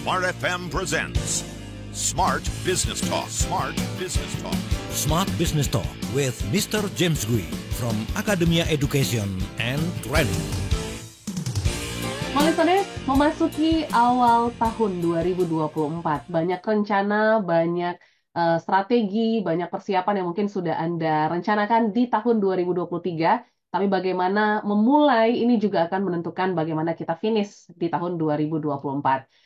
Smart FM presents Smart Business Talk. Smart Business Talk. Smart Business Talk with Mr. James Gui from Academia Education and Training. Listeners, memasuki awal tahun 2024, banyak rencana, banyak strategi, banyak persiapan yang mungkin sudah Anda rencanakan di tahun 2023. Tapi bagaimana memulai ini juga akan menentukan bagaimana kita finish di tahun 2024.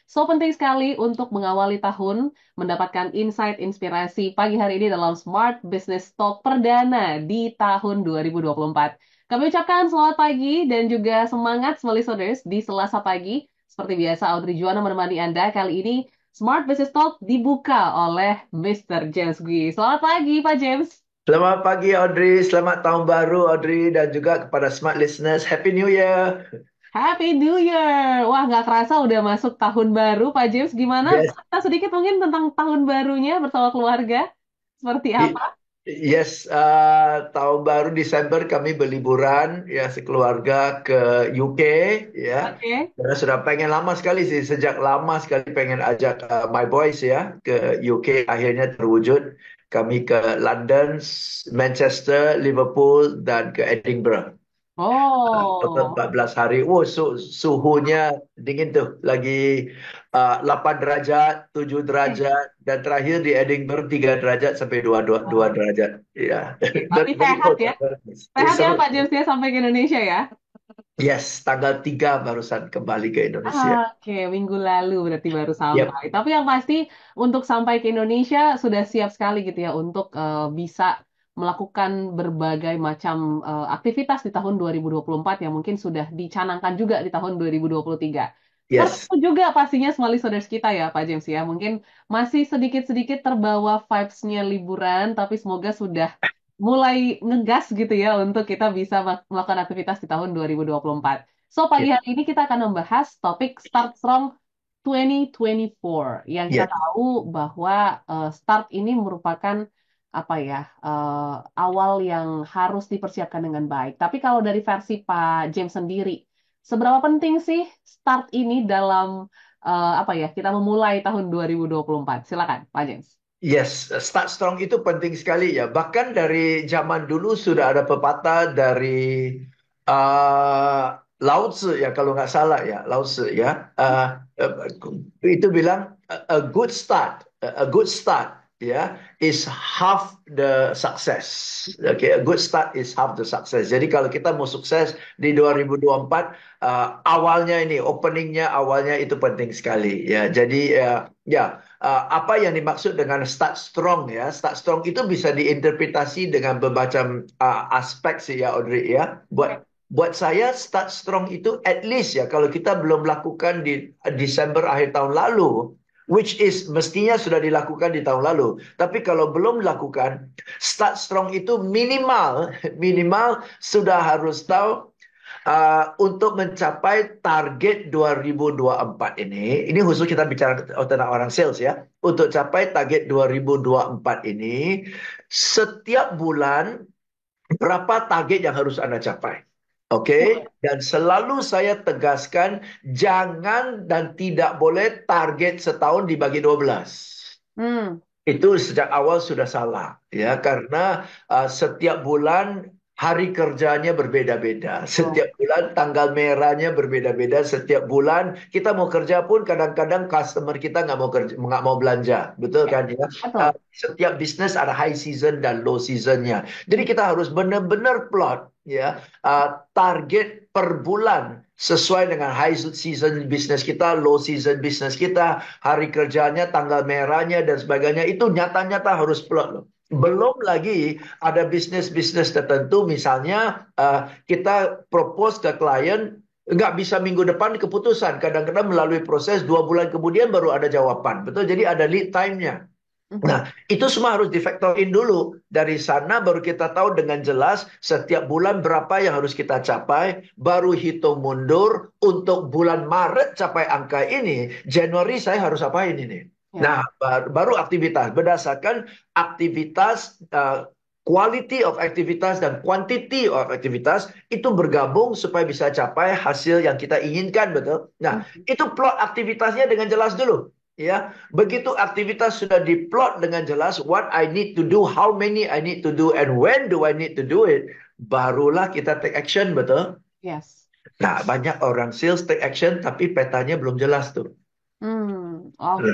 So penting sekali untuk mengawali tahun, mendapatkan insight, inspirasi pagi hari ini dalam Smart Business Talk perdana di tahun 2024. Kami ucapkan selamat pagi dan juga semangat semua listeners di Selasa pagi. Seperti biasa, Audrey Juwana menemani Anda. Kali ini Smart Business Talk dibuka oleh Mr. James Gui. Selamat pagi, Pak James. Selamat pagi Audrey, selamat tahun baru Audrey dan juga kepada smart listeners, Happy New Year. Happy New Year. Wah, nggak kerasa udah masuk tahun baru, Pak James. Gimana? Yes. Kita sedikit mungkin tentang tahun barunya bersama keluarga. Seperti apa? Yes, tahun baru Desember kami berliburan ya sekeluarga ke UK ya. Oke. Karena sudah pengen lama sekali sih, sejak lama sekali pengen ajak my boys ya ke UK, akhirnya terwujud. Kami ke London, Manchester, Liverpool dan ke Edinburgh. Oh. 14 hari. Oh, suhunya dingin tuh. Lagi 8 derajat, 7 derajat. Dan terakhir di Edinburgh 3 derajat sampai 2 derajat. Ya. Tapi sehat ya? Sehat ya Pak James ya sampai ke Indonesia ya? Yes, tanggal 3 barusan kembali ke Indonesia. Oke, minggu lalu berarti baru sampai. Tapi yang pasti untuk sampai ke Indonesia sudah siap sekali gitu ya untuk bisa melakukan berbagai macam aktivitas di tahun 2024 yang mungkin sudah dicanangkan juga di tahun 2023. Yes. Terus juga pastinya semua listeners kita ya Pak James ya. Mungkin masih sedikit-sedikit terbawa vibes-nya liburan, tapi semoga sudah mulai ngegas gitu ya untuk kita bisa melakukan aktivitas di tahun 2024. So, pagi hari ini kita akan membahas topik Start Strong 2024. Yang kita tahu bahwa start ini merupakan apa ya awal yang harus dipersiapkan dengan baik. Tapi kalau dari versi Pak James sendiri, seberapa penting sih start ini dalam apa ya kita memulai tahun 2024? Silakan, Pak James. Yes, start strong itu penting sekali ya. Bahkan dari zaman dulu sudah ada pepatah dari Lao Tzu ya kalau nggak salah ya, Lao Tzu ya. Itu bilang a good start, a good start ya is half the success. Okay, a good start is half the success. Jadi kalau kita mau sukses di 2024 awalnya ini openingnya awalnya itu penting sekali ya. Jadi apa yang dimaksud dengan start strong ya? Start strong itu bisa diinterpretasi dengan berbagai aspek sih ya Audrey ya. Buat saya start strong itu at least ya kalau kita belum lakukan di Desember akhir tahun lalu, which is mestinya sudah dilakukan di tahun lalu. Tapi kalau belum dilakukan, start strong itu minimal sudah harus tahu untuk mencapai target 2024 ini khusus kita bicara tentang orang sales ya. Untuk capai target 2024 ini, setiap bulan berapa target yang harus Anda capai. Oke, dan selalu saya tegaskan jangan dan tidak boleh target setahun dibagi 12. Itu sejak awal sudah salah ya karena setiap bulan hari kerjanya berbeda-beda. Setiap bulan tanggal merahnya berbeda-beda. Setiap bulan kita mau kerja pun kadang-kadang customer kita nggak mau belanja, betul kan ya? Setiap bisnis ada high season dan low seasonnya. Jadi kita harus benar-benar plot ya target per bulan sesuai dengan high season bisnis kita, low season bisnis kita, hari kerjanya, tanggal merahnya dan sebagainya itu nyata-nyata harus plot loh. Belum lagi ada bisnis-bisnis tertentu misalnya kita propose ke klien nggak bisa minggu depan keputusan. Kadang-kadang melalui proses 2 bulan kemudian baru ada jawaban. Betul, jadi ada lead time-nya. Nah, itu semua harus difaktorin dulu. Dari sana baru kita tahu dengan jelas setiap bulan berapa yang harus kita capai. Baru hitung mundur untuk bulan Maret capai angka ini. Januari saya harus apain ini? Nah, baru aktivitas. Berdasarkan aktivitas quality of aktivitas dan quantity of aktivitas itu bergabung supaya bisa capai hasil yang kita inginkan, betul? Nah, itu plot aktivitasnya dengan jelas dulu. Ya, begitu aktivitas sudah diplot dengan jelas, what I need to do, how many I need to do, and when do I need to do it, barulah kita take action, betul? Yes. Nah, banyak orang sales take action, tapi petanya belum jelas tuh. Oke.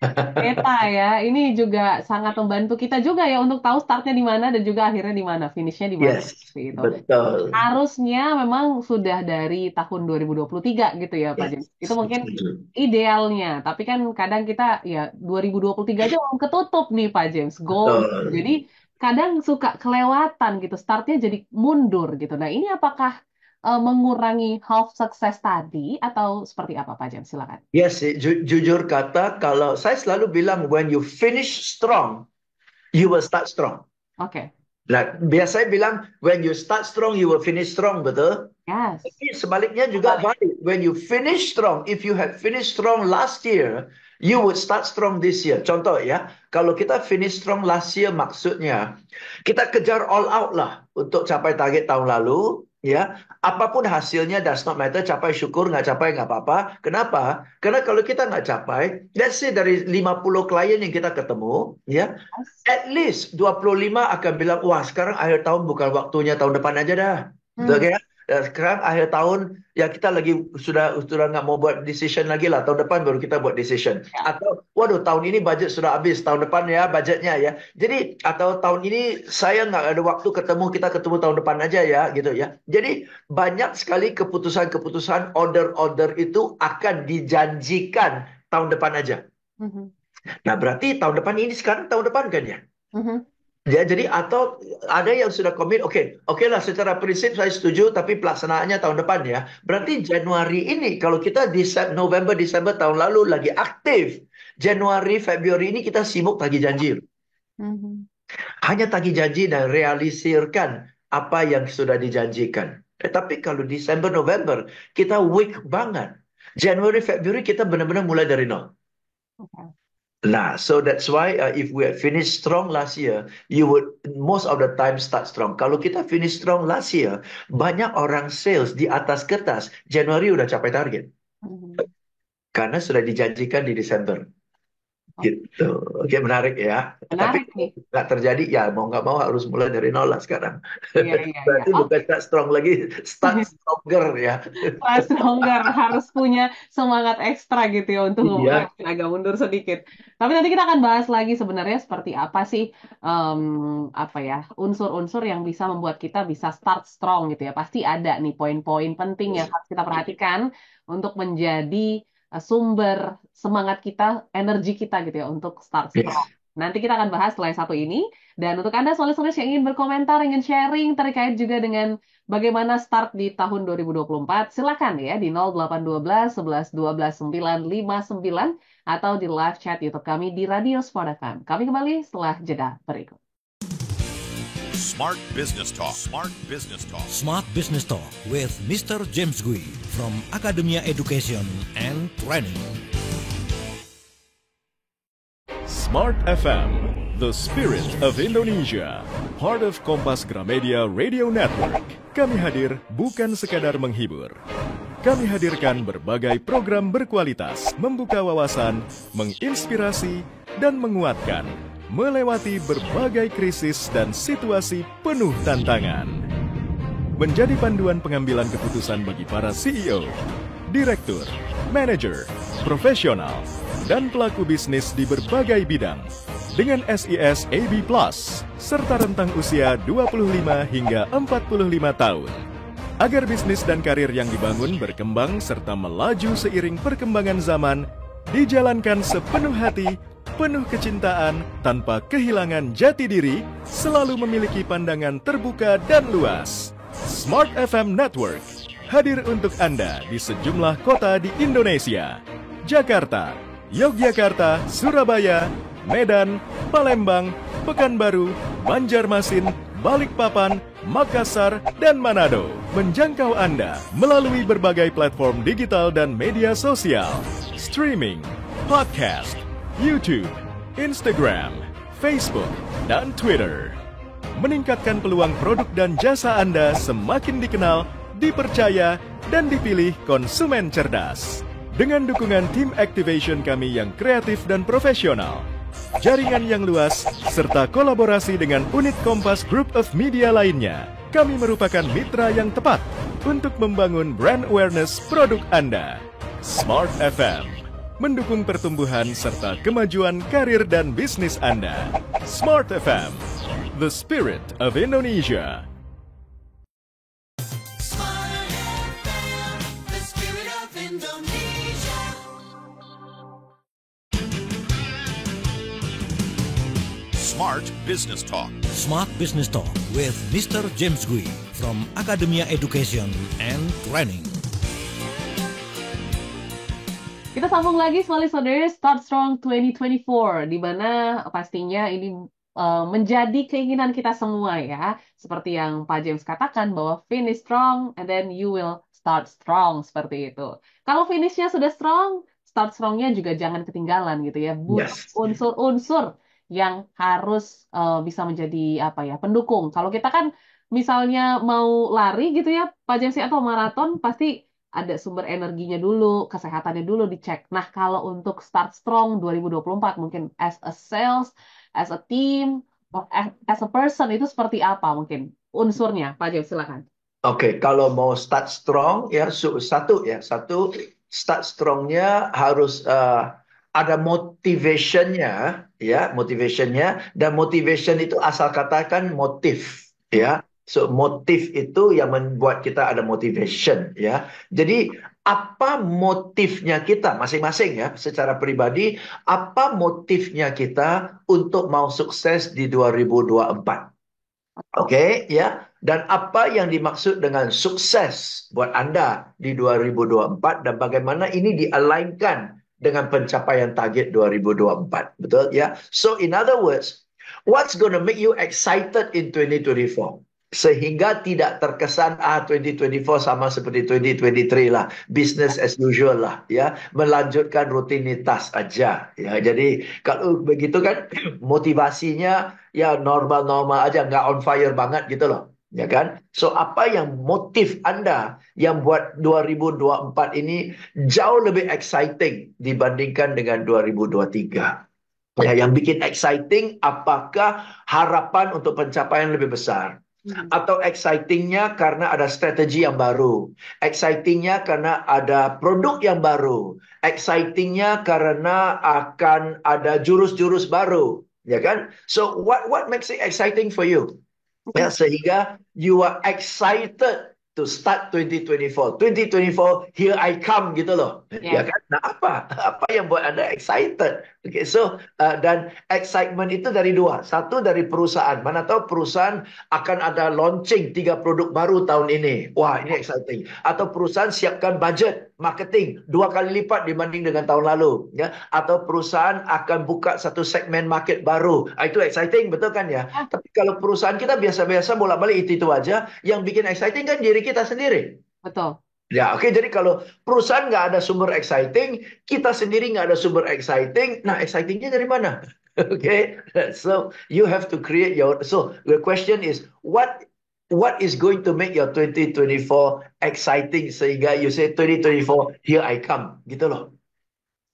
Peta ya, ini juga sangat membantu kita juga ya untuk tahu startnya di mana dan juga akhirnya di mana, finishnya di mana. Yes, Seperti itu. betul. Harusnya memang sudah dari tahun 2023 gitu ya Pak James. Itu mungkin Setuju. idealnya, tapi kan kadang kita ya 2023 aja belum ketutup nih Pak James, goal. Betul. Jadi kadang suka kelewatan gitu, startnya jadi mundur gitu. Nah ini apakah mengurangi half success tadi atau seperti apa Pak James? Silakan. Yes, jujur kata, kalau saya selalu bilang, when you finish strong, you will start strong. Oke. Nah, biasanya bilang, when you start strong, you will finish strong, betul? Yes. Tapi sebaliknya juga balik. When you finish strong, if you had finished strong last year, you would start strong this year. Contoh ya, kalau kita finish strong last year, maksudnya kita kejar all out lah untuk capai target tahun lalu. Ya, apapun hasilnya does not matter, capai syukur, nggak capai nggak apa-apa. Kenapa? Karena kalau kita nggak capai, let's say dari 50 klien yang kita ketemu, ya, at least 25 akan bilang, wah sekarang akhir tahun bukan waktunya, tahun depan aja dah. Betul ya? Sekarang akhir tahun, ya kita lagi sudah nggak mau buat decision lagi lah. Tahun depan baru kita buat decision. Atau, waduh tahun ini budget sudah habis, tahun depan ya budgetnya ya. Jadi, atau tahun ini saya nggak ada waktu ketemu, kita ketemu tahun depan aja ya, gitu ya. Jadi, banyak sekali keputusan-keputusan, order-order itu akan dijanjikan tahun depan aja. Nah, berarti tahun depan ini sekarang tahun depan kan ya? Ya, jadi atau ada yang sudah komit, oke lah secara prinsip saya setuju, tapi pelaksanaannya tahun depan ya. Berarti Januari ini, kalau kita di November, Desember tahun lalu lagi aktif, Januari, Februari ini kita sibuk tagih janji. Hanya tagih janji dan realisirkan apa yang sudah dijanjikan. Tapi kalau Desember, November, kita weak banget. Januari, Februari kita benar-benar mulai dari nol. Nah, so that's why if we had finished strong last year, you would most of the time start strong. Kalau kita finish strong last year, banyak orang sales di atas kertas, Januari udah capai target. Karena sudah dijanjikan di Desember. Gitu. Oke, menarik ya. Menarik Tapi nih. nggak terjadi, ya mau nggak mau harus mulai dari nol lah sekarang. Iya. Berarti bukan start strong lagi, start stronger ya. Start stronger, harus punya semangat ekstra gitu ya untuk Iya. agak mundur sedikit. Tapi nanti kita akan bahas lagi sebenarnya seperti apa sih unsur-unsur yang bisa membuat kita bisa start strong gitu ya. Pasti ada nih poin-poin penting yang harus kita perhatikan untuk menjadi sumber semangat kita, energi kita gitu ya untuk start strong. Nanti kita akan bahas setelah yang satu ini. Dan untuk Anda solis-solis yang ingin berkomentar, ingin sharing terkait juga dengan bagaimana start di tahun 2024, silakan ya di 0812 11 12 959 atau di live chat YouTube kami di Radio Sport FM. Kami kembali setelah jeda berikut. Smart Business Talk. Smart Business Talk. Smart Business Talk with Mr. James Gui from Academia Education and Training. Smart FM, the spirit of Indonesia, part of Kompas Gramedia Radio Network. Kami hadir bukan sekadar menghibur. Kami hadirkan berbagai program berkualitas, membuka wawasan, menginspirasi, dan menguatkan, melewati berbagai krisis dan situasi penuh tantangan. Menjadi panduan pengambilan keputusan bagi para CEO, direktur, manajer, profesional, dan pelaku bisnis di berbagai bidang dengan SIS AB+, serta rentang usia 25 hingga 45 tahun. Agar bisnis dan karir yang dibangun berkembang serta melaju seiring perkembangan zaman, dijalankan sepenuh hati, penuh kecintaan, tanpa kehilangan jati diri, selalu memiliki pandangan terbuka dan luas. Smart FM Network hadir untuk Anda di sejumlah kota di Indonesia. Jakarta, Yogyakarta, Surabaya, Medan, Palembang, Pekanbaru, Banjarmasin, Balikpapan, Makassar, dan Manado. Menjangkau Anda melalui berbagai platform digital dan media sosial, streaming, podcast, YouTube, Instagram, Facebook, dan Twitter. meningkatkan peluang produk dan jasa Anda semakin dikenal, dipercaya, dan dipilih konsumen cerdas. Dengan dukungan tim activation kami yang kreatif dan profesional, jaringan yang luas, serta kolaborasi dengan unit Kompas Group of Media lainnya, kami merupakan mitra yang tepat untuk membangun brand awareness produk Anda. Smart FM, mendukung pertumbuhan serta kemajuan karir dan bisnis Anda. Smart FM, the spirit of Indonesia. Smart Business Talk. Smart Business Talk with Mr. James Gui from Academia Education and Training. Kita sambung lagi Smart Listeners, Start Strong 2024, di mana pastinya ini menjadi keinginan kita semua ya. Seperti yang Pak James katakan bahwa finish strong and then you will start strong, seperti itu. Kalau finishnya sudah strong, start strongnya juga jangan ketinggalan gitu ya. Butuh Yes. unsur-unsur yang harus bisa menjadi apa ya, pendukung. Kalau kita kan misalnya mau lari gitu ya, Pak James, atau maraton, pasti ada sumber energinya dulu, kesehatannya dulu dicek. Nah, kalau untuk Start Strong 2024, mungkin as a sales, as a team, or as a person, itu seperti apa mungkin unsurnya, Pak James, silakan. Oke, kalau mau start strong ya satu start strongnya harus ada motivationnya ya, dan motivation itu asal katakan motif ya. So motif itu yang membuat kita ada motivation ya. Jadi apa motifnya kita masing-masing ya, secara pribadi, apa motifnya kita untuk mau sukses di 2024? Oke, ya. Dan apa yang dimaksud dengan sukses buat Anda di 2024 dan bagaimana ini di-align-kan dengan pencapaian target 2024. Betul ya? So in other words, what's going to make you excited in 2024? Sehingga tidak terkesan 2024 sama seperti 2023 lah, business as usual lah ya, melanjutkan rutinitas aja ya. Jadi kalau begitu kan motivasinya ya normal-normal aja, nggak on fire banget gitu loh. Ya kan? So apa yang motif Anda yang buat 2024 ini jauh lebih exciting dibandingkan dengan 2023? Ya, yang bikin exciting apakah harapan untuk pencapaian lebih besar? Atau excitingnya karena ada strategi yang baru, excitingnya karena ada produk yang baru, excitingnya karena akan ada jurus-jurus baru, ya kan? So what makes it exciting for you? Ya, sehingga you are excited to start 2024. 2024, here I come gitu loh. Ya kan? Nah, apa yang buat Anda excited? Okay, so dan excitement itu dari dua. Satu dari perusahaan. Mana tahu perusahaan akan ada launching 3 produk baru tahun ini. Wah, ini exciting. Atau perusahaan siapkan budget marketing 2 kali lipat dibanding dengan tahun lalu, ya. Atau perusahaan akan buka satu segmen market baru. Itu exciting, betul kan ya? Tapi kalau perusahaan kita biasa-biasa bolak-balik itu aja, yang bikin exciting kan diri kita sendiri. Betul. Ya, oke. Jadi kalau perusahaan nggak ada sumber exciting, kita sendiri nggak ada sumber exciting, nah excitingnya dari mana? Okay, so you have to create your. So the question is, what is going to make your 2024 exciting sehingga you say 2024 here I come, gitu loh.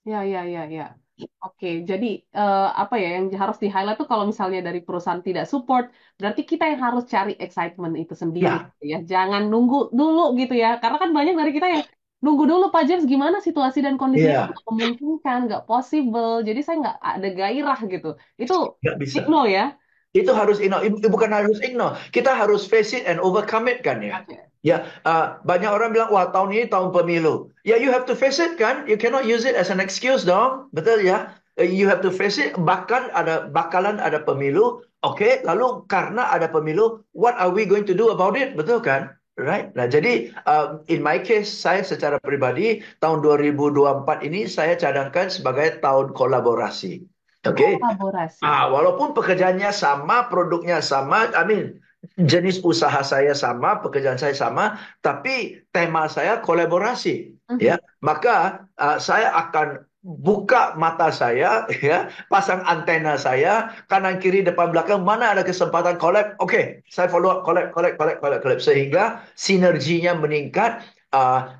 Ya. Oke, jadi apa ya yang harus di-highlight tuh kalau misalnya dari perusahaan tidak support, berarti kita yang harus cari excitement itu sendiri gitu ya. Jangan nunggu dulu gitu ya. Karena kan banyak dari kita yang nunggu dulu Pak James gimana situasi dan kondisinya nggak memungkinkan, nggak possible. Jadi saya nggak ada gairah gitu. Itu Nggak bisa. ignore ya. Itu harus bukan harus ignore. Kita harus face it and overcome it kan ya. Oke. Ya, banyak orang bilang, wah tahun ini tahun pemilu. Ya, you have to face it kan. You cannot use it as an excuse dong. Betul ya. You have to face it. Bakalan ada pemilu. Oke, lalu karena ada pemilu, what are we going to do about it? Betul kan? Right. Nah, jadi in my case, saya secara pribadi tahun 2024 ini saya cadangkan sebagai tahun kolaborasi. Oke. Kolaborasi. Walaupun pekerjaannya sama, produknya sama, jenis usaha saya sama, pekerjaan saya sama, tapi tema saya kolaborasi. Ya, maka saya akan buka mata saya, ya, pasang antena saya, kanan kiri depan belakang, mana ada kesempatan collab, oke, saya follow up, collab, sehingga sinerginya meningkat,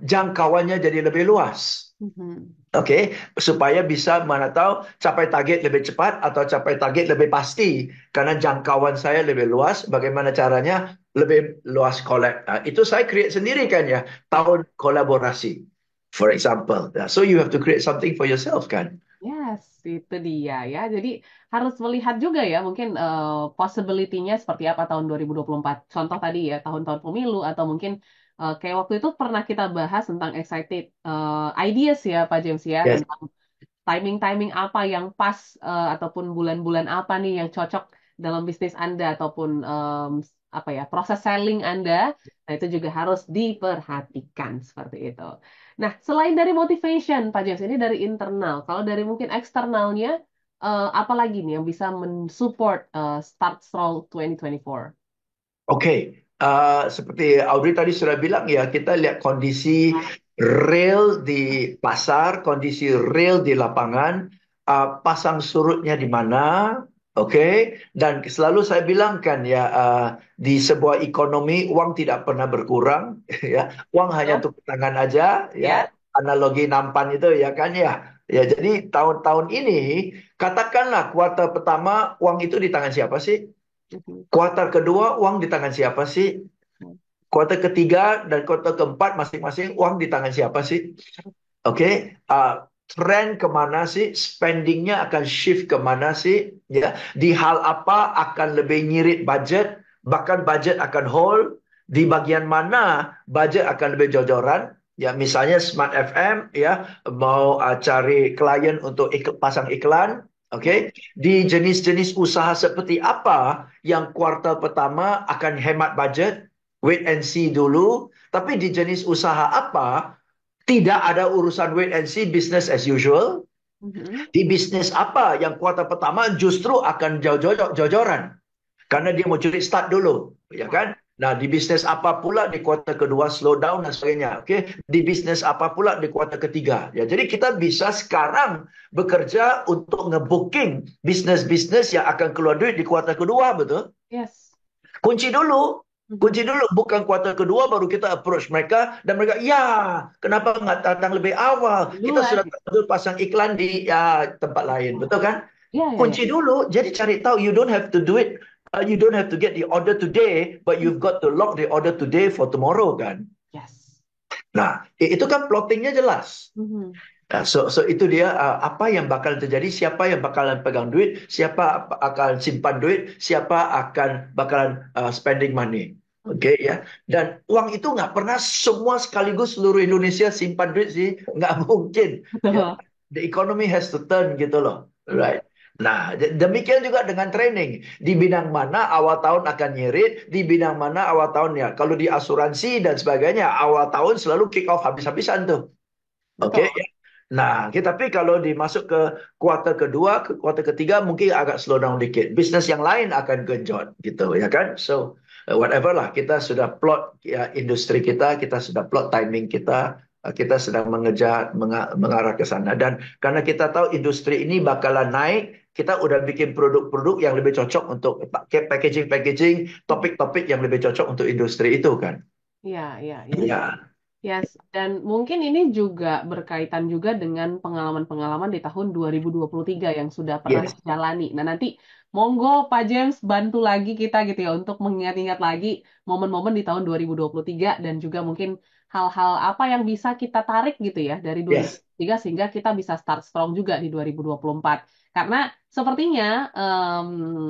jangkauannya jadi lebih luas. Mhm. Oke, supaya bisa mana tahu capai target lebih cepat atau capai target lebih pasti. Karena jangkauan saya lebih luas, bagaimana caranya lebih luas collab. Itu saya create sendiri kan ya, Ya. tahun kolaborasi. For example. So you have to create something for yourself kan. Yes, itu dia ya. Jadi harus melihat juga ya mungkin possibility-nya seperti apa tahun 2024. Contoh tadi ya, tahun-tahun pemilu atau mungkin kayak waktu itu pernah kita bahas tentang excited ideas ya Pak James ya, Yes. tentang timing-timing apa yang pas ataupun bulan-bulan apa nih yang cocok dalam bisnis Anda ataupun apa ya, proses selling Anda. Nah, itu juga harus diperhatikan seperti itu. Nah, selain dari motivation, Pak James, ini dari internal. Kalau dari mungkin eksternalnya, apa lagi nih yang bisa mensupport Start Strong 2024? Oke, seperti Audrey tadi sudah bilang ya, kita lihat kondisi real di pasar, kondisi real di lapangan, pasang surutnya di mana, oke, dan selalu saya bilang kan ya, di sebuah ekonomi uang tidak pernah berkurang, ya, uang hanya Betul? tepuk tangan aja, ya, Ya. analogi nampan itu ya kan ya, ya jadi tahun-tahun ini katakanlah kuartal pertama uang itu di tangan siapa sih? Mhm. Kuartal kedua uang di tangan siapa sih? Kuartal ketiga dan kuartal keempat masing-masing uang di tangan siapa sih? Oke, tren kemana sih? Spendingnya akan shift kemana sih? Ya, di hal apa akan lebih nyirit budget? Bahkan budget akan hold. Di bagian mana budget akan lebih jojoran? Ya, misalnya Smart FM, ya, mau cari klien untuk pasang iklan. Oke, di jenis-jenis usaha seperti apa yang kuartal pertama akan hemat budget? Wait and see dulu. Tapi di jenis usaha apa tidak ada urusan wait and see, business as usual. Mhm. Di bisnis apa yang kuartal pertama justru akan jojoran. Karena dia mau curi start dulu. Ya kan? Nah, di bisnis apa pula di kuartal kedua slow down dan sebagainya. Oke, di bisnis apa pula di kuartal ketiga. Ya, jadi kita bisa sekarang bekerja untuk ngebooking bisnis-bisnis yang akan keluar duit di kuartal kedua, betul? Yes. Kunci dulu. Mhm. Kunci dulu. Bukan kuartal kedua baru kita approach mereka. Dan mereka, ya kenapa nggak datang lebih awal? Kita Duluan. sudah pasang iklan di tempat lain. Betul kan? Ya, ya, ya. Kunci dulu. Jadi cari tahu. You don't have to do it. You don't have to get the order today. But you've got to lock the order today for tomorrow kan. Yes. Nah, itu kan plottingnya jelas. Mhm. Nah, so itu dia apa yang bakal terjadi, siapa yang bakalan pegang duit, siapa akan simpan duit, siapa akan bakalan spending money. Oke ya. Dan uang itu nggak pernah semua sekaligus seluruh Indonesia simpan duit sih, nggak mungkin. Ya, Betul. the economy has to turn gitu loh, Mhm. right? Nah, demikian juga dengan training. Di bidang mana awal tahun akan nyirit, di bidang mana awal tahun ya. Kalau di asuransi dan sebagainya, awal tahun selalu kick off habis-habisan tuh. Oke, Betul. ya. Nah, tapi kalau dimasuk ke kuartal kedua, ke kuartal ketiga mungkin agak slow down dikit. Bisnis yang lain akan genjot gitu ya kan. So whatever lah, kita sudah plot ya, industri kita sudah plot timing kita, kita sedang mengarah ke sana. Dan karena kita tahu industri ini bakalan naik, kita udah bikin produk-produk yang lebih cocok untuk packaging, topik-topik yang lebih cocok untuk industri itu kan. Iya, iya, iya. Ya, Yes, dan mungkin ini juga berkaitan juga dengan pengalaman-pengalaman di tahun 2023 yang sudah pernah yes, dijalani. Nah, nanti monggo Pak James bantu lagi kita gitu ya untuk mengingat-ingat lagi momen-momen di tahun 2023 dan juga mungkin hal-hal apa yang bisa kita tarik gitu ya dari yes, 2023 sehingga kita bisa start strong juga di 2024. Karena sepertinya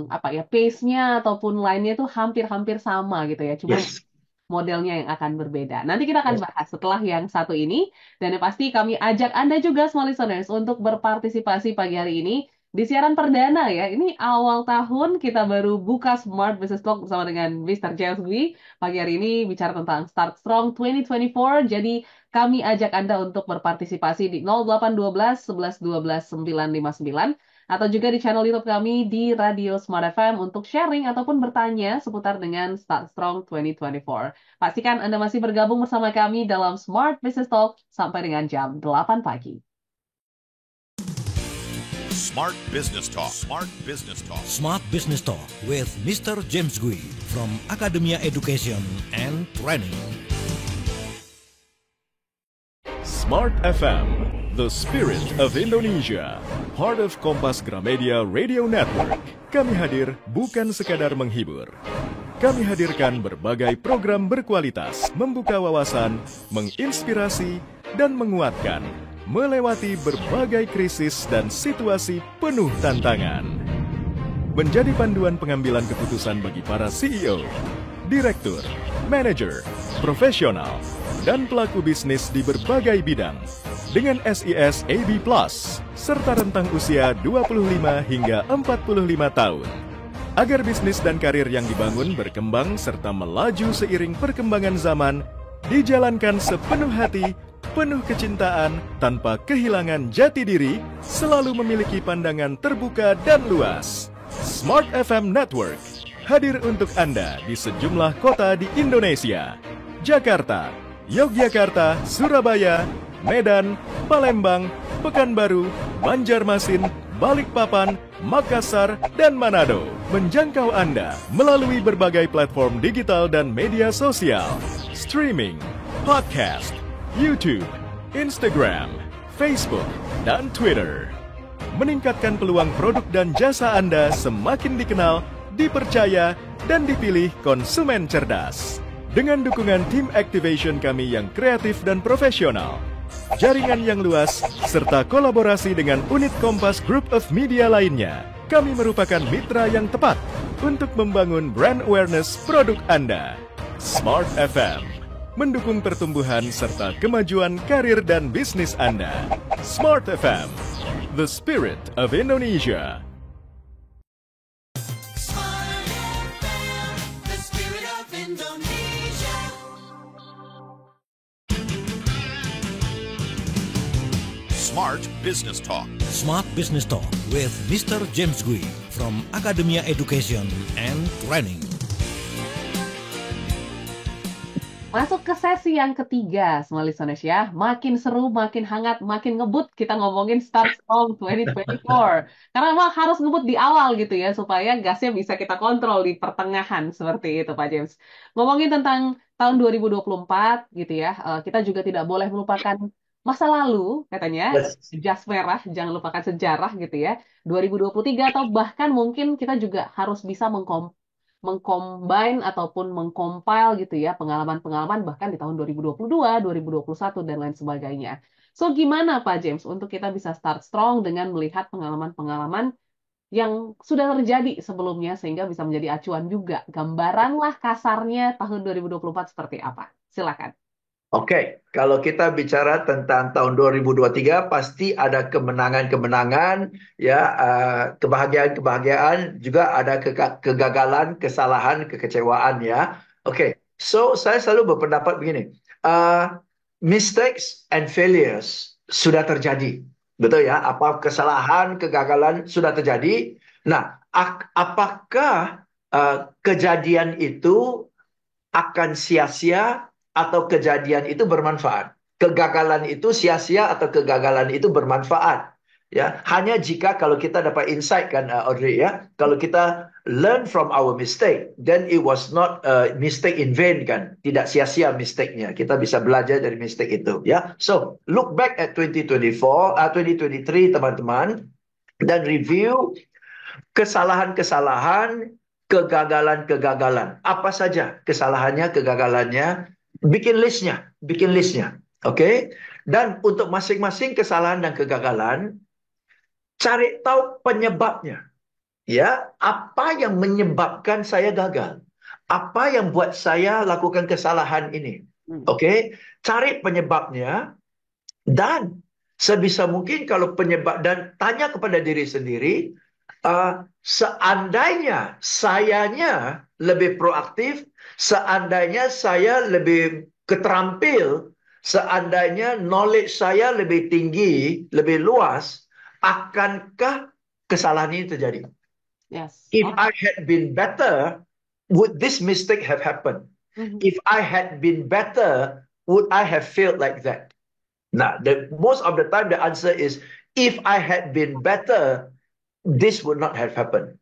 apa ya pace-nya ataupun line-nya itu hampir-hampir sama gitu ya. Cuma yes. modelnya yang akan berbeda. Nanti kita akan Yes. bahas setelah yang satu ini. Dan yang pasti kami ajak Anda juga, small listeners, untuk berpartisipasi pagi hari ini di siaran perdana ya. Ini awal tahun kita baru buka Smart Business Talk bersama dengan Mr. James Gui. Pagi hari ini bicara tentang Start Strong 2024. Jadi kami ajak Anda untuk berpartisipasi di 0812 11 12 959 atau juga di channel YouTube kami di Radio Smart FM untuk sharing ataupun bertanya seputar dengan Start Strong 2024. Pastikan Anda masih bergabung bersama kami dalam Smart Business Talk sampai dengan jam 8 pagi. Smart Business Talk. Smart Business Talk. Smart Business Talk with Mr. James Gui from Academia Education and Training. Smart FM, the spirit of Indonesia, part of Kompas Gramedia Radio Network. Kami hadir bukan sekadar menghibur. Kami hadirkan berbagai program berkualitas, membuka wawasan, menginspirasi, dan menguatkan, melewati berbagai krisis dan situasi penuh tantangan. Menjadi panduan pengambilan keputusan bagi para CEO, direktur, manajer, profesional, dan pelaku bisnis di berbagai bidang dengan SIS AB+, serta rentang usia 25 hingga 45 tahun. Agar bisnis dan karir yang dibangun berkembang serta melaju seiring perkembangan zaman, dijalankan sepenuh hati, penuh kecintaan, tanpa kehilangan jati diri, selalu memiliki pandangan terbuka dan luas. Smart FM Network hadir untuk Anda di sejumlah kota di Indonesia. Jakarta, Yogyakarta, Surabaya, Medan, Palembang, Pekanbaru, Banjarmasin, Balikpapan, Makassar, dan Manado. Menjangkau Anda melalui berbagai platform digital dan media sosial, streaming, podcast, YouTube, Instagram, Facebook, dan Twitter. Meningkatkan peluang produk dan jasa Anda semakin dikenal, dipercaya, dan dipilih konsumen cerdas. Dengan dukungan tim activation kami yang kreatif dan profesional, jaringan yang luas, serta kolaborasi dengan unit Kompas Group of Media lainnya, kami merupakan mitra yang tepat untuk membangun brand awareness produk Anda. Smart FM mendukung pertumbuhan serta kemajuan karir dan bisnis Anda. Smart FM, the spirit of Indonesia. Smart FM, the spirit of Indonesia. Smart Business Talk. Smart Business Talk with Mr. James Gui from Academia Education and Training. Masuk ke sesi yang ketiga, semua listeners ya. Makin seru, makin hangat, makin ngebut kita ngomongin Start Strong 2024. Karena memang harus ngebut di awal gitu ya, supaya gasnya bisa kita kontrol di pertengahan, seperti itu Pak James. Ngomongin tentang tahun 2024 gitu ya, kita juga tidak boleh melupakan masa lalu, katanya, jas merah, jangan lupakan sejarah gitu ya. 2023 atau bahkan mungkin kita juga harus bisa mengcombine ataupun mengcompile gitu ya pengalaman-pengalaman bahkan di tahun 2022, 2021 dan lain sebagainya. So gimana Pak James untuk kita bisa start strong dengan melihat pengalaman-pengalaman yang sudah terjadi sebelumnya sehingga bisa menjadi acuan juga. Gambaran lah kasarnya tahun 2024 seperti apa. Silakan. Oke, kalau kita bicara tentang tahun 2023 pasti ada kemenangan-kemenangan, ya, kebahagiaan-kebahagiaan, juga ada kegagalan, kesalahan, kekecewaan, ya. Oke, so saya selalu berpendapat begini, mistakes and failures sudah terjadi, betul ya? Apa kesalahan, kegagalan sudah terjadi. Nah, apakah kejadian itu akan sia-sia atau kejadian itu bermanfaat? Kegagalan itu sia-sia atau kegagalan itu bermanfaat? Ya, hanya jika kalau kita dapat insight kan, Audrey ya, kalau kita learn from our mistake, then it was not a mistake in vain kan, tidak sia-sia mistake-nya. Kita bisa belajar dari mistake itu ya. So look back at 2023 teman-teman, dan review kesalahan-kesalahan, kegagalan-kegagalan. Apa saja kesalahannya, kegagalannya. Bikin listnya. Oke? Dan untuk masing-masing kesalahan dan kegagalan, cari tahu penyebabnya. Ya, apa yang menyebabkan saya gagal? Apa yang buat saya lakukan kesalahan ini? Oke? Cari penyebabnya, dan sebisa mungkin kalau penyebab, dan tanya kepada diri sendiri, seandainya sayanya lebih proaktif, seandainya saya lebih keterampil, seandainya knowledge saya lebih tinggi, lebih luas, akankah kesalahan ini terjadi? Yes. If I had been better, would this mistake have happened? If I had been better, would I have failed like that? Nah, most of the time the answer is, if I had been better, this would not have happened.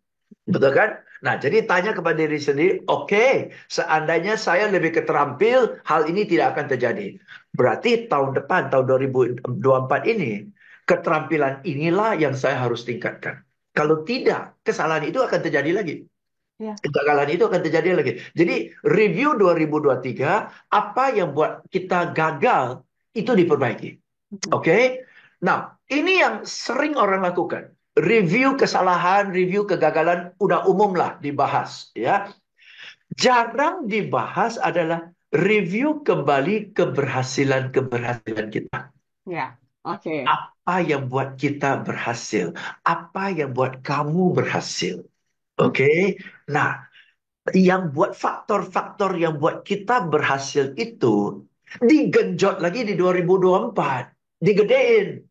Betul kan? Nah, jadi tanya kepada diri sendiri, oke, seandainya saya lebih keterampil, hal ini tidak akan terjadi. Berarti tahun depan, tahun 2024 ini, keterampilan inilah yang saya harus tingkatkan. Kalau tidak, kesalahan itu akan terjadi lagi. Ya. Kegagalan itu akan terjadi lagi. Jadi, review 2023, apa yang buat kita gagal, itu diperbaiki. Oke? Nah, ini yang sering orang lakukan. Review kesalahan, review kegagalan, udah umum lah dibahas, ya. Jarang dibahas adalah review kembali keberhasilan-keberhasilan kita. Ya, oke. Apa yang buat kita berhasil? Apa yang buat kamu berhasil? Oke? Nah, yang buat faktor-faktor yang buat kita berhasil itu digenjot lagi di 2024. Digedein.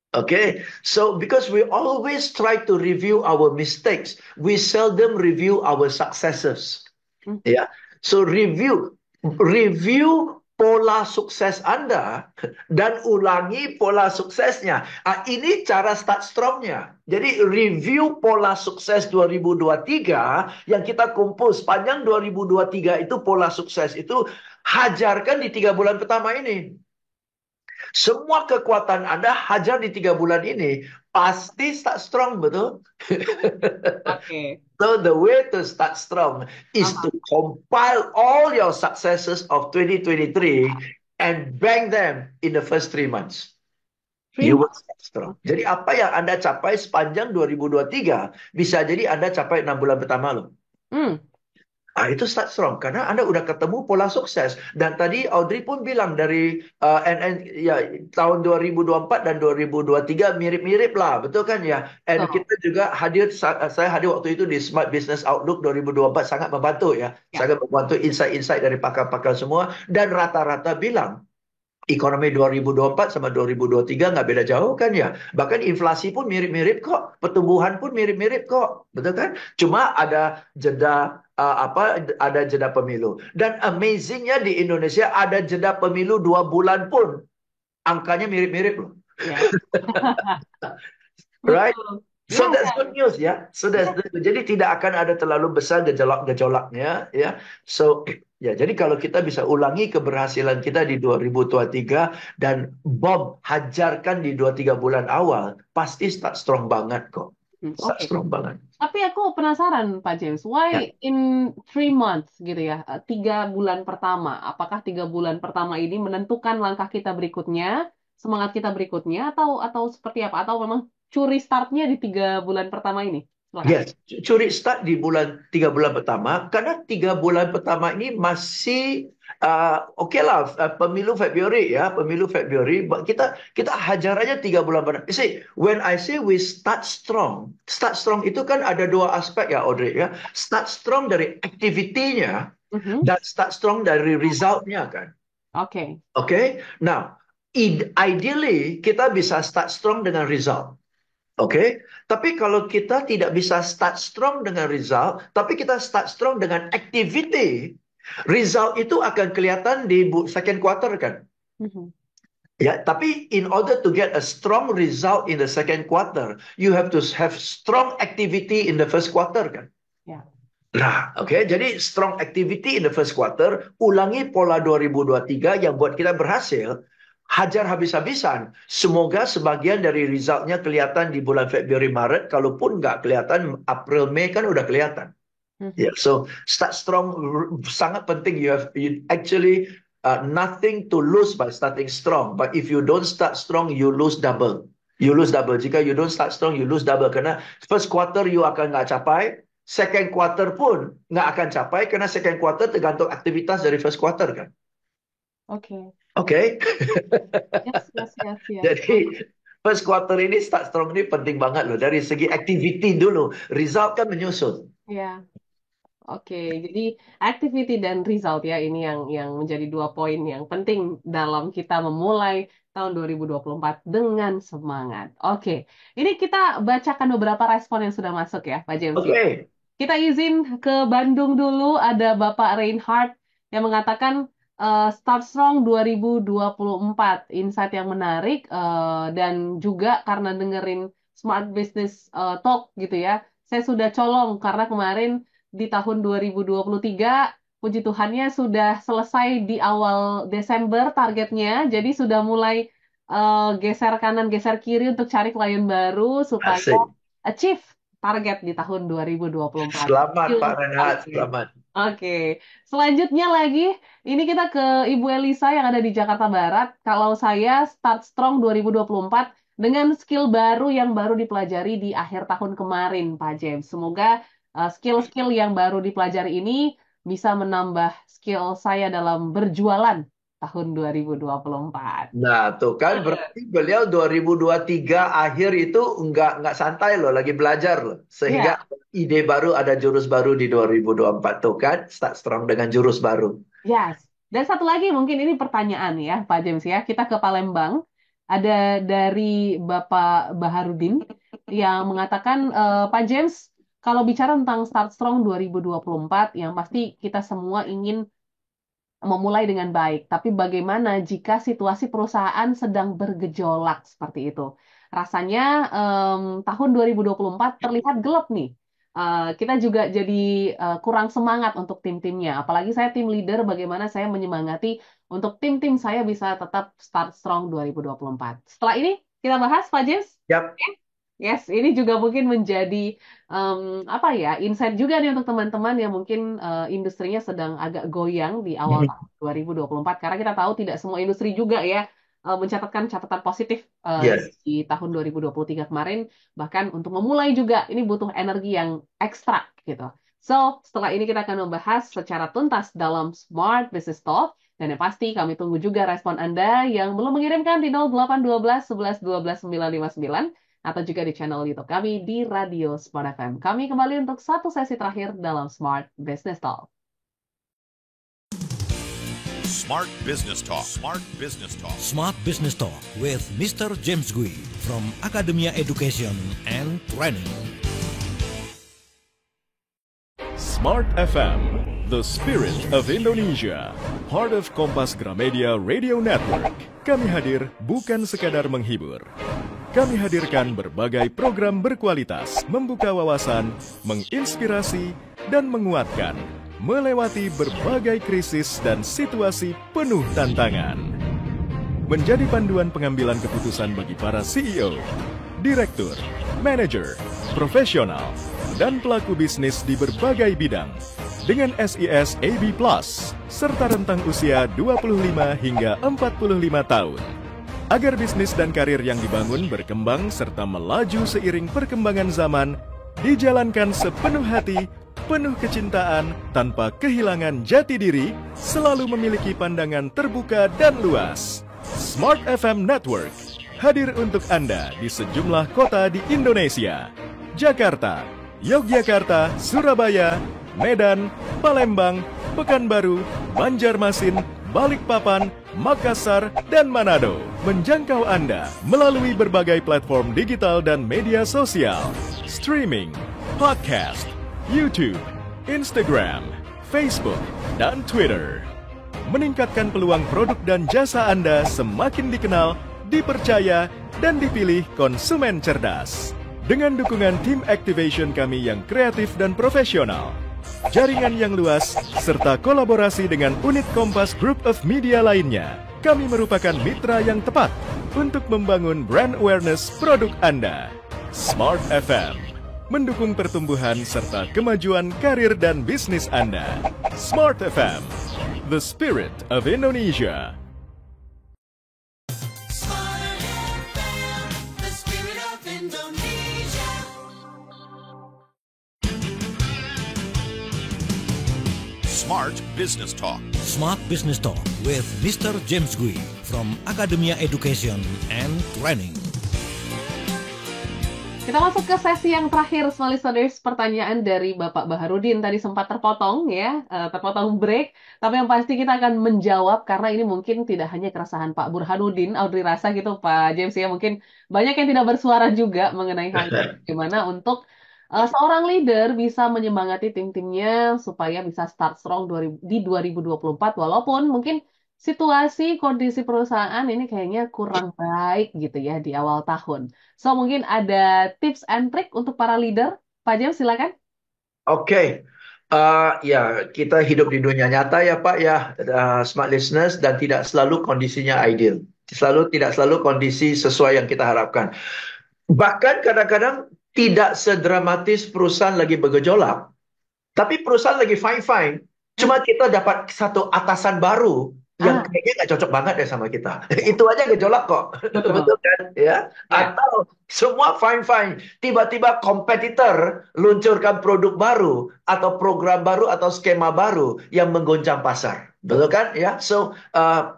Okay, so because we always try to review our mistakes, we seldom review our successes. Yeah, so review pola sukses Anda dan ulangi pola suksesnya. Ini cara start strongnya. Jadi review pola sukses 2023 yang kita kumpul sepanjang 2023 itu pola sukses itu hajarkan di 3 bulan pertama ini. Semua kekuatan Anda hajar di 3 bulan ini. Pasti start strong, betul? Oke. So the way to start strong is to compile all your successes of 2023 and bank them in the first 3 months. You will start strong. Jadi apa yang Anda capai sepanjang 2023 bisa jadi Anda capai 6 bulan pertama loh. Itu start strong karena Anda udah ketemu pola sukses. Dan tadi Audrey pun bilang dari tahun 2024 dan 2023 mirip-mirip lah, betul kan ya? Dan kita juga saya hadir waktu itu di Smart Business Outlook 2024 sangat membantu ya. Sangat membantu insight-insight dari pakar-pakar semua dan rata-rata bilang ekonomi 2024 sama 2023 nggak beda jauh kan ya. Bahkan inflasi pun mirip-mirip kok. Pertumbuhan pun mirip-mirip kok. Betul kan? Cuma ada jeda ada jeda pemilu. Dan amazingnya di Indonesia ada jeda pemilu 2 bulan pun. Angkanya mirip-mirip loh. Right? So that's good news ya. Jadi tidak akan ada terlalu besar gejolaknya ya. So ya, jadi kalau kita bisa ulangi keberhasilan kita di 2023 dan Bob hajarkan di 2-3 bulan awal, pasti start strong banget kok. Start strong banget. Tapi aku penasaran Pak James, why in 3 months gitu ya, 3 bulan pertama? Apakah 3 bulan pertama ini menentukan langkah kita berikutnya, semangat kita berikutnya, atau seperti apa? Atau memang curi startnya di 3 bulan pertama ini? Yes, curi start di 3 bulan pertama karena 3 bulan pertama ini masih oke lah, pemilu Februari ya, pemilu Februari kita hajar aja 3 bulan pertama. You see, when I say we start strong itu kan ada 2 aspek ya Audrey ya. Start strong dari activity-nya dan start strong dari result-nya kan. Oke. Now, ideally kita bisa start strong dengan result. Oke, tapi kalau kita tidak bisa start strong dengan result, tapi kita start strong dengan activity, result itu akan kelihatan di second quarter kan? Ya, tapi in order to get a strong result in the second quarter, you have to have strong activity in the first quarter kan? Ya. Nah, jadi strong activity in the first quarter, ulangi pola 2023 yang buat kita berhasil. Hajar habis-habisan. Semoga sebagian dari resultnya kelihatan di bulan Februari Maret. Kalaupun nggak kelihatan, April Mei kan udah kelihatan. So start strong sangat penting. You actually nothing to lose by starting strong. But if you don't start strong, you lose double. Jika you don't start strong, you lose double. Karena first quarter you akan nggak capai. Second quarter pun nggak akan capai. Karena second quarter tergantung aktivitas dari first quarter kan. Oke. Yes. Jadi first quarter ini start strong ini penting banget loh dari segi activity dulu. Result kan menyusul. Ya. Jadi activity dan result ya ini yang menjadi 2 poin yang penting dalam kita memulai tahun 2024 dengan semangat. Ini kita bacakan beberapa respon yang sudah masuk ya, Pak James. Kita izin ke Bandung dulu, ada Bapak Reinhardt yang mengatakan Start Strong 2024, insight yang menarik dan juga karena dengerin Smart Business Talk gitu ya. Saya sudah colong karena kemarin di tahun 2023 puji Tuhannya sudah selesai di awal Desember targetnya. Jadi sudah mulai geser kanan geser kiri untuk cari klien baru supaya Asik. achieve target di tahun 2024. Selamat Pak Yuk. Renhat, selamat. Oke, selanjutnya lagi, ini kita ke Ibu Elisa yang ada di Jakarta Barat. Kalau saya Start Strong 2024 dengan skill baru yang baru dipelajari di akhir tahun kemarin, Pak James. Semoga skill-skill yang baru dipelajari ini bisa menambah skill saya dalam berjualan tahun 2024. Nah, tuh kan berarti beliau 2023 akhir itu nggak santai loh, lagi belajar loh. Ya, Sehingga ide baru, ada jurus baru di 2024 tuh kan, start strong dengan jurus baru. yes. Dan satu lagi mungkin ini pertanyaan ya, Pak James ya. Kita ke Palembang. Ada dari Bapak Baharudin yang mengatakan, Pak James, kalau bicara tentang Start Strong 2024, yang pasti kita semua ingin memulai dengan baik. Tapi bagaimana jika situasi perusahaan sedang bergejolak seperti itu? Rasanya tahun 2024 terlihat gelap nih. Kita juga jadi kurang semangat untuk tim-timnya. Apalagi saya tim leader, bagaimana saya menyemangati untuk tim-tim saya bisa tetap start strong 2024. Setelah ini kita bahas, Pak James. Yap. Yes, ini juga mungkin menjadi apa ya, insight juga nih untuk teman-teman yang mungkin industrinya sedang agak goyang di awal tahun 2024 karena kita tahu tidak semua industri juga ya mencatatkan catatan positif Yes. di tahun 2023 kemarin, bahkan untuk memulai juga ini butuh energi yang ekstra gitu. So, setelah ini kita akan membahas secara tuntas dalam Smart Business Talk. Dan yang pasti kami tunggu juga respon Anda yang belum mengirimkan di 0812 11 12 959 atau juga di channel YouTube kami di Radio Smart FM. Kami kembali untuk satu sesi terakhir dalam Smart Business Talk. Smart Business Talk. Smart Business Talk. Smart Business Talk with Mr. James Gui from Academia Education and Training. Smart FM, the spirit of Indonesia, part of Kompas Gramedia Radio Network. Kami hadir bukan sekadar menghibur. Kami hadirkan berbagai program berkualitas, membuka wawasan, menginspirasi, dan menguatkan, melewati berbagai krisis dan situasi penuh tantangan. Menjadi panduan pengambilan keputusan bagi para CEO, direktur, manajer, profesional, dan pelaku bisnis di berbagai bidang dengan SIS AB+, serta rentang usia 25 hingga 45 tahun. Agar bisnis dan karir yang dibangun berkembang serta melaju seiring perkembangan zaman, dijalankan sepenuh hati, penuh kecintaan, tanpa kehilangan jati diri, selalu memiliki pandangan terbuka dan luas. Smart FM Network hadir untuk Anda di sejumlah kota di Indonesia. Jakarta, Yogyakarta, Surabaya, Medan, Palembang, Pekanbaru, Banjarmasin, Balikpapan, Makassar, dan Manado. Menjangkau Anda melalui berbagai platform digital dan media sosial, streaming, podcast, YouTube, Instagram, Facebook, dan Twitter. Meningkatkan peluang produk dan jasa Anda semakin dikenal, dipercaya, dan dipilih konsumen cerdas. Dengan dukungan tim activation kami yang kreatif dan profesional, jaringan yang luas, serta kolaborasi dengan unit Kompas Group of Media lainnya, kami merupakan mitra yang tepat untuk membangun brand awareness produk Anda. Smart FM, mendukung pertumbuhan serta kemajuan karir dan bisnis Anda. Smart FM, the spirit of Indonesia. Smart FM, the spirit of Indonesia. Smart Business Talk. Smart Business Talk with Mr. James Gui from Academia Education and Training. Kita masuk ke sesi yang terakhir, small listeners. Pertanyaan dari Bapak Baharudin tadi sempat terpotong ya, terpotong break. Tapi yang pasti kita akan menjawab karena ini mungkin tidak hanya keresahan Pak Burhanuddin, Audrey rasa gitu Pak James ya. Mungkin banyak yang tidak bersuara juga mengenai hal ini. Gimana untuk Seorang leader bisa menyemangati tim-timnya supaya bisa start strong di 2024 walaupun mungkin situasi kondisi perusahaan ini kayaknya kurang baik gitu ya di awal tahun. So mungkin ada tips and trick untuk para leader. Pak James silakan. Oke, ya kita hidup di dunia nyata ya Pak ya, smart listeners, dan tidak selalu kondisinya ideal. Tidak selalu kondisi sesuai yang kita harapkan. Bahkan kadang-kadang tidak sedramatis perusahaan lagi bergejolak. Tapi perusahaan lagi fine-fine. Cuma kita dapat satu atasan baru yang Ah, kayaknya nggak cocok banget ya sama kita. Itu aja gejolak kok. betul. Betul kan? Ya. Ya. Atau semua fine-fine. Tiba-tiba kompetitor luncurkan produk baru atau program baru atau skema baru yang menggoncang pasar. Betul kan? Ya. So,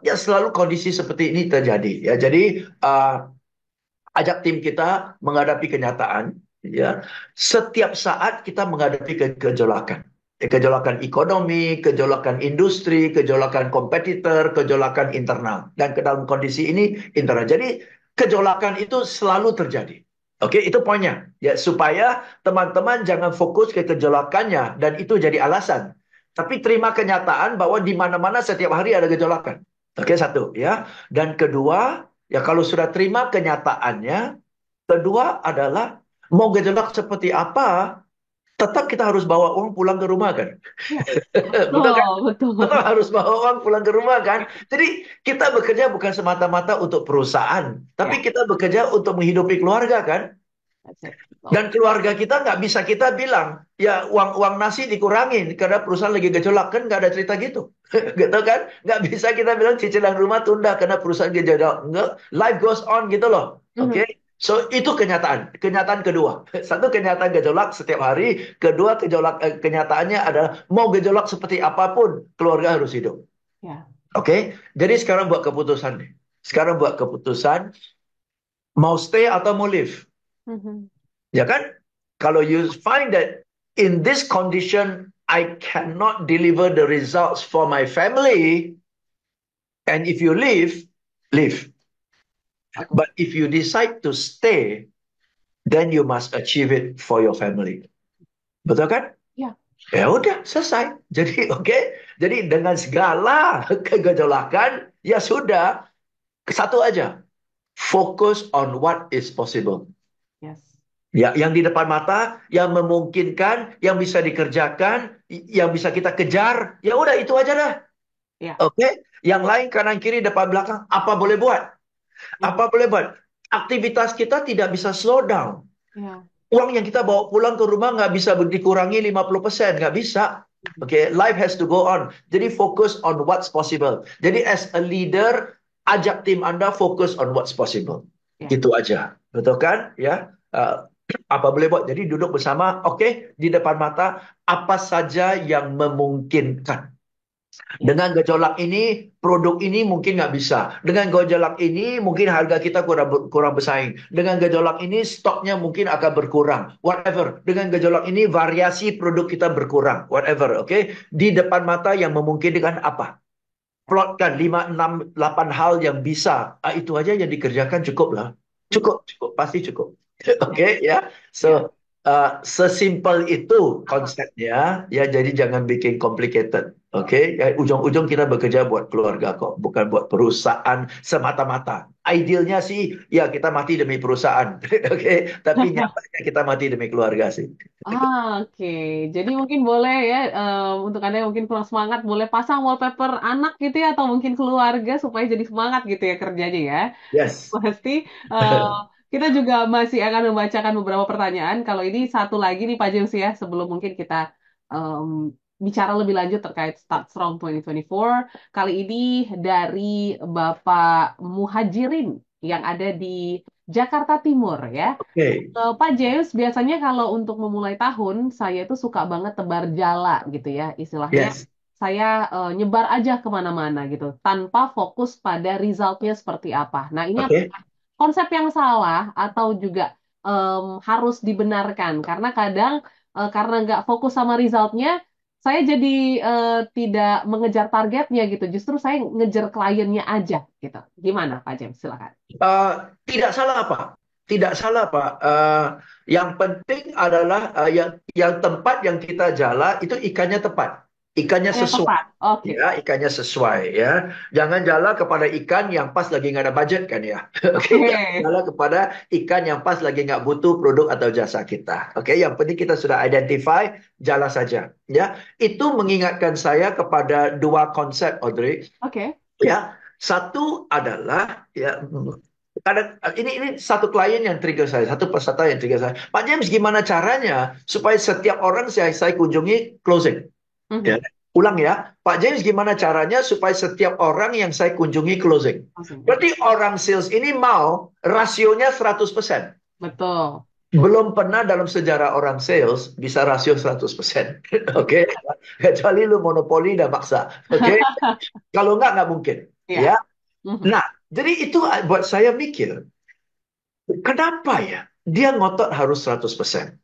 ya selalu kondisi seperti ini terjadi. Ya. Jadi, ajak tim kita menghadapi kenyataan. Ya, setiap saat kita menghadapi kejolakan. Kejolakan ekonomi, kejolakan industri, kejolakan kompetitor, kejolakan internal. Dan ke dalam kondisi ini internal. Jadi kejolakan itu selalu terjadi. Oke, itu poinnya. Ya, supaya teman-teman jangan fokus ke kejolakannya dan itu jadi alasan. Tapi terima kenyataan bahwa di mana-mana setiap hari ada gejolakan. Oke, satu ya. Dan kedua, ya kalau sudah terima kenyataannya, kedua adalah mau gejolak seperti apa, tetap kita harus bawa uang pulang ke rumah kan. Ya, Betul kan? betul, betul. Tetap harus bawa uang pulang ke rumah kan. Jadi kita bekerja bukan semata-mata untuk perusahaan, Ya, tapi kita bekerja untuk menghidupi keluarga kan. that's it. Dan Betul. keluarga kita nggak bisa kita bilang, ya uang nasi dikurangin karena perusahaan lagi gejolak. Kan nggak ada cerita gitu. Gitu kan? Nggak bisa kita bilang cicilan rumah tunda karena perusahaan gejolak. Nggak. Life goes on gitu loh. Oke? Mhm. So, itu kenyataan. Kenyataan kedua. Satu, kenyataan gejolak setiap hari. Kedua, kenyataannya adalah mau gejolak seperti apapun, keluarga harus hidup. Ya. Oke? Jadi sekarang buat keputusan nih. Sekarang buat keputusan, mau stay atau mau leave. Mhm. Ya kan? Kalau you find that in this condition, I cannot deliver the results for my family, and if you leave, leave. Betul. But if you decide to stay, then you must achieve it for your family. Betul kan? Ya. Ya udah, selesai. Jadi, oke. Jadi dengan segala kegejolakan, ya sudah, satu aja. Focus on what is possible. Yes. Ya, yang di depan mata, yang memungkinkan, yang bisa dikerjakan, yang bisa kita kejar, ya udah itu aja dah. Ya. Oke? Yang lain kanan kiri depan belakang, apa boleh buat? Mhm. Apa boleh buat? Aktivitas kita tidak bisa slow down. Ya. Uang yang kita bawa pulang ke rumah nggak bisa dikurangi 50%, nggak bisa. Oke, life has to go on. Jadi fokus on what's possible. Jadi as a leader, ajak tim Anda fokus on what's possible. Ya. Itu aja. Betul kan? Ya. Apa boleh buat? Jadi duduk bersama, oke, di depan mata, apa saja yang memungkinkan. Ya. Dengan gejolak ini, produk ini mungkin nggak bisa. Dengan gejolak ini, mungkin harga kita kurang bersaing. Dengan gejolak ini, stoknya mungkin akan berkurang. Whatever. Dengan gejolak ini, variasi produk kita berkurang. Whatever, oke? Di depan mata yang memungkinkan apa? Plotkan 5, 6, 8 hal yang bisa. Itu aja yang dikerjakan cukup lah. Cukup, cukup. Pasti cukup. Oke, ya. Ya. So, sesimpel itu konsepnya. Ya, jadi jangan bikin complicated. Oke, ya, ujung-ujung kita bekerja buat keluarga kok, bukan buat perusahaan semata-mata. Idealnya sih, ya kita mati demi perusahaan, oke. Tapi nyatanya kita mati demi keluarga sih. Oke. Jadi mungkin boleh ya, untuk Anda yang mungkin kurang semangat, boleh pasang wallpaper anak gitu ya, atau mungkin keluarga supaya jadi semangat gitu ya kerjanya ya. Yes. Pasti eh, kita juga masih akan membacakan beberapa pertanyaan. Kalau ini satu lagi nih Pak James ya, sebelum mungkin kita em, bicara lebih lanjut terkait Start Strong 2024. Kali ini dari Bapak Muhajirin yang ada di Jakarta Timur ya. Oke. Pak James, biasanya kalau untuk memulai tahun, saya itu suka banget tebar jala gitu ya, istilahnya. Yes. Saya nyebar aja kemana-mana gitu, tanpa fokus pada resultnya seperti apa. Nah, ini Oke. konsep yang salah atau juga harus dibenarkan? Karena kadang karena nggak fokus sama resultnya, saya jadi tidak mengejar targetnya gitu. Justru saya ngejar kliennya aja gitu. Gimana Pak James? Silakan. Tidak salah apa? tidak salah Pak. Yang penting adalah yang tempat yang kita jala itu ikannya tepat, ikannya Yang sesuai. tepat. Oke. Ya, ikannya sesuai ya. Jangan jala kepada ikan yang pas lagi nggak ada budget kan ya. Oke, jangan Oke. jala kepada ikan yang pas lagi nggak butuh produk atau jasa kita. Oke, yang penting kita sudah identify, jala saja. Ya, itu mengingatkan saya kepada dua konsep, Audrey. Oke. Ya, satu adalah ya kadang ini satu klien yang trigger saya, satu peserta yang trigger saya. Pak James, gimana caranya supaya setiap orang saya kunjungi closing? Ya, Mhm. ulang ya, Pak James, gimana caranya supaya setiap orang yang saya kunjungi closing? Langsung. Berarti orang sales ini mau rasionya 100%. Betul. Belum pernah dalam sejarah orang sales bisa rasio 100%. Oke, kecuali lu monopoli dan maksa. Oke, kalau nggak mungkin. Iya. Ya. Mhm. Nah, jadi itu buat saya mikir, kenapa ya dia ngotot harus 100%?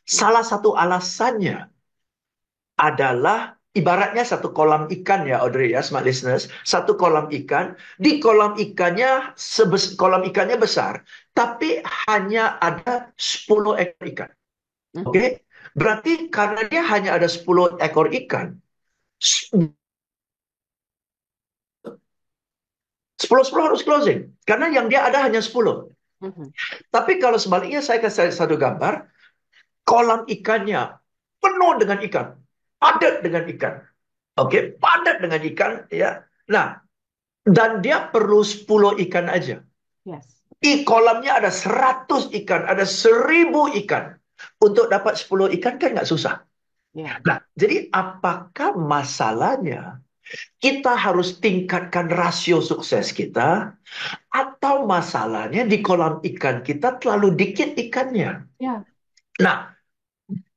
Salah satu alasannya adalah ibaratnya satu kolam ikan ya, Audrey ya, smart listeners. Satu kolam ikan, di kolam ikannya kolam ikannya besar, tapi hanya ada 10 ekor ikan. Mhm. Oke? Berarti karena dia hanya ada 10 ekor ikan, 10-10 harus closing. Karena yang dia ada hanya 10. Mhm. Tapi kalau sebaliknya saya kasih satu gambar, kolam ikannya penuh dengan ikan, padat dengan ikan. Oke, padat dengan ikan ya. Nah, dan dia perlu 10 ikan aja. Yes. Di kolamnya ada 100 ikan, ada 1000 ikan. Untuk dapat 10 ikan kan nggak susah. Iya. Nah, jadi apakah masalahnya kita harus tingkatkan rasio sukses kita, atau masalahnya di kolam ikan kita terlalu dikit ikannya? Ya. Nah,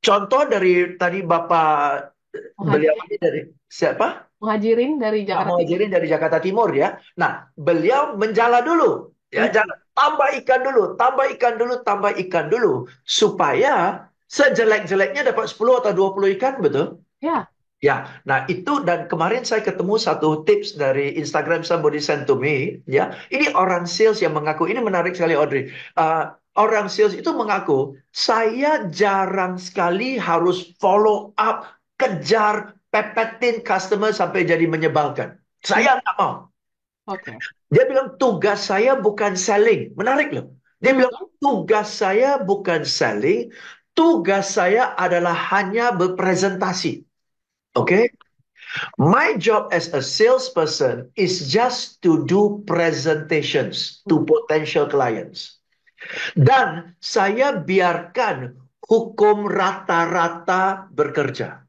contoh dari tadi Bapak, beliau Muhajirin, ini dari siapa? Muhajirin dari Pak Jakarta Timur. Muhajirin dari Jakarta Timur ya. Nah, beliau menjala dulu. Ya, Mhm. tambah ikan dulu, tambah ikan dulu, tambah ikan dulu. Supaya sejelek-jeleknya dapat 10 atau 20 ikan, betul? Ya. Ya, nah itu, dan kemarin saya ketemu satu tips dari Instagram, somebody sent to me, ya. Ini orang sales yang mengaku, ini menarik sekali Audrey. Orang sales itu mengaku, saya jarang sekali harus follow up, kejar, pepetin customer sampai jadi menyebalkan. Saya nggak mau. Oke. Dia bilang tugas saya bukan selling. Menarik loh. Dia bilang Mhm. tugas saya bukan selling, tugas saya adalah hanya berpresentasi. Oke? My job as a salesperson is just to do presentations to potential clients. Dan saya biarkan hukum rata-rata bekerja.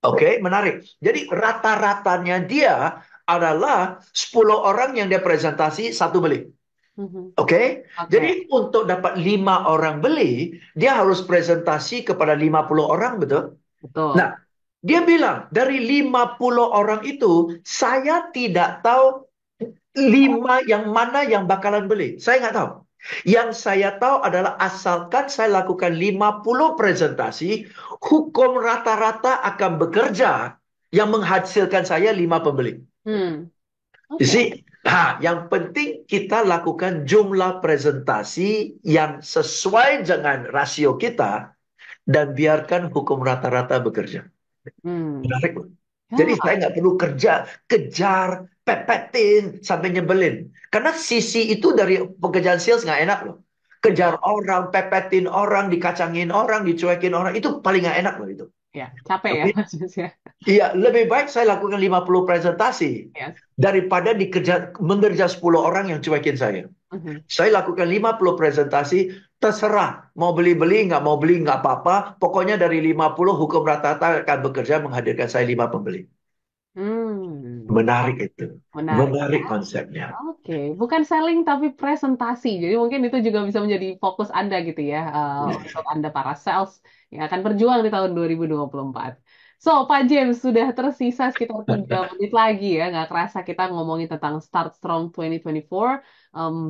Oke, menarik. Jadi rata-ratanya dia adalah 10 orang yang dia presentasi, satu beli. Mhm. Oke, Oke. jadi untuk dapat 5 orang beli, dia harus presentasi kepada 50 orang, betul? Betul. Nah, dia bilang, dari 50 orang itu, saya tidak tahu 5 yang mana yang bakalan beli. Saya nggak tahu. Yang saya tahu adalah asalkan saya lakukan 50 presentasi, hukum rata-rata akan bekerja yang menghasilkan saya 5 pembeli. Hmm. You Oke. see? Yang penting kita lakukan jumlah presentasi yang sesuai dengan rasio kita dan biarkan hukum rata-rata bekerja. Hmm. Menarik loh. Ya. Jadi saya nggak perlu kerja, kejar, pepetin, sampai nyebelin. Karena sisi itu dari pekerjaan sales nggak enak loh. Kejar orang, pepetin orang, dikacangin orang, dicuekin orang, itu paling nggak enak loh itu. Ya, capek ya Oke? Mas Yus ya. Iya, lebih baik saya lakukan 50 presentasi Yes. daripada mengerja 10 orang yang cuekin saya. Mhm. Saya lakukan 50 presentasi, terserah. Mau beli-beli, nggak mau beli, nggak apa-apa. Pokoknya dari 50, hukum rata-rata akan bekerja menghadirkan saya 5 pembeli. Hmm. Menarik itu. Menarik Menarik ya. konsepnya. Oke, bukan selling tapi presentasi. Jadi mungkin itu juga bisa menjadi fokus Anda gitu ya, untuk Anda para sales yang akan berjuang di tahun 2024. So, Pak James, sudah tersisa sekitar 3 menit lagi ya, nggak kerasa kita ngomongin tentang Start Strong 2024.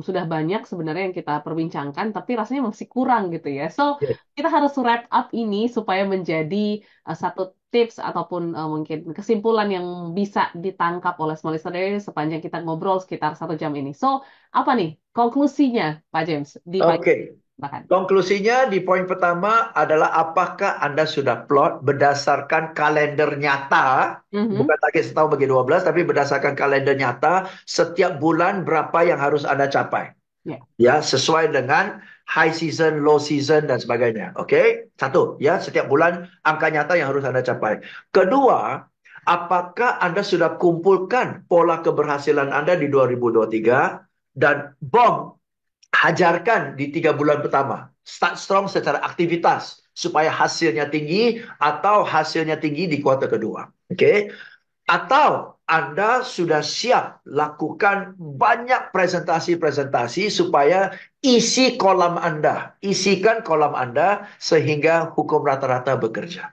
Sudah banyak sebenarnya yang kita perbincangkan, tapi rasanya masih kurang gitu ya. So, kita harus wrap up ini supaya menjadi satu tips ataupun mungkin kesimpulan yang bisa ditangkap oleh small listener sepanjang kita ngobrol sekitar 1 jam ini. So, apa nih konklusinya, Pak James, di Oke. bahkan. Konklusinya di poin pertama adalah apakah Anda sudah plot berdasarkan kalender nyata, bukan target setahun bagi 12, tapi berdasarkan kalender nyata setiap bulan berapa yang harus Anda capai. Ya. Ya, sesuai dengan high season, low season, dan sebagainya. Oke? Satu, ya, setiap bulan angka nyata yang harus Anda capai. Kedua, apakah Anda sudah kumpulkan pola keberhasilan Anda di 2023 dan hajarkan di 3 bulan pertama. Start strong secara aktivitas supaya hasilnya tinggi atau hasilnya tinggi di kuartal kedua. Oke? Atau Anda sudah siap lakukan banyak presentasi-presentasi supaya isikan kolam Anda sehingga hukum rata-rata bekerja.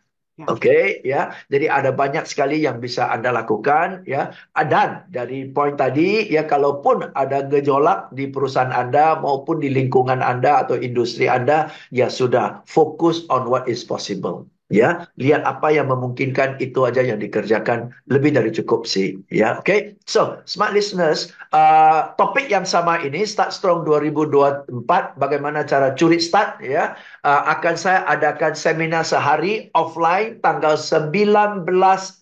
Oke, ya. Jadi ada banyak sekali yang bisa Anda lakukan, ya. Dan dari poin tadi, ya, kalaupun ada gejolak di perusahaan Anda maupun di lingkungan Anda atau industri Anda, ya sudah fokus on what is possible. Ya, lihat apa yang memungkinkan, itu aja yang dikerjakan, lebih dari cukup sih. Ya, oke. So, smart listeners, topik yang sama ini, Start Strong 2024, bagaimana cara curi start, ya. Akan saya adakan seminar sehari offline tanggal 19